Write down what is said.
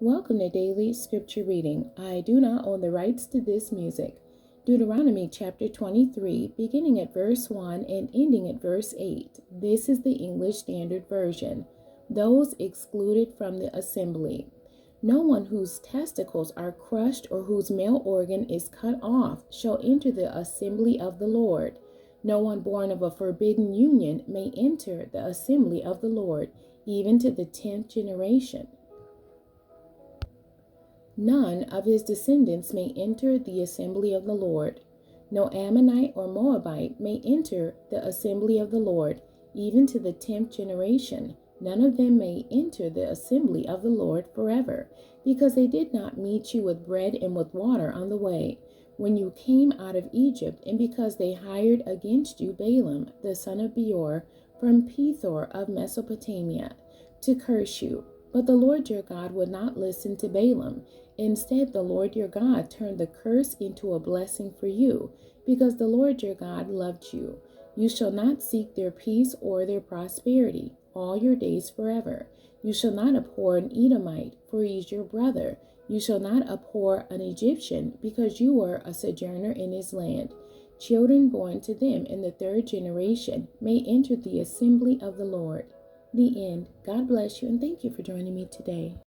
Welcome to Daily Scripture Reading. I do not own the rights to this music. Deuteronomy chapter 23, beginning at verse 1 and ending at verse 8. This is the English Standard Version. Those excluded from the assembly. No one whose testicles are crushed or whose male organ is cut off shall enter the assembly of the Lord. No one born of a forbidden union may enter the assembly of the Lord, even to the 10th generation. None of his descendants may enter the assembly of the Lord. No Ammonite or Moabite may enter the assembly of the Lord, even to the 10th generation. None of them may enter the assembly of the Lord forever, because they did not meet you with bread and with water on the way, when you came out of Egypt, and because they hired against you Balaam, the son of Beor, from Pethor of Mesopotamia, to curse you. But the Lord your God would not listen to Balaam. Instead, the Lord your God turned the curse into a blessing for you, because the Lord your God loved you. You shall not seek their peace or their prosperity all your days forever. You shall not abhor an Edomite, for he is your brother. You shall not abhor an Egyptian, because you were a sojourner in his land. Children born to them in the 3rd generation may enter the assembly of the Lord. The end. God bless you, and thank you for joining me today.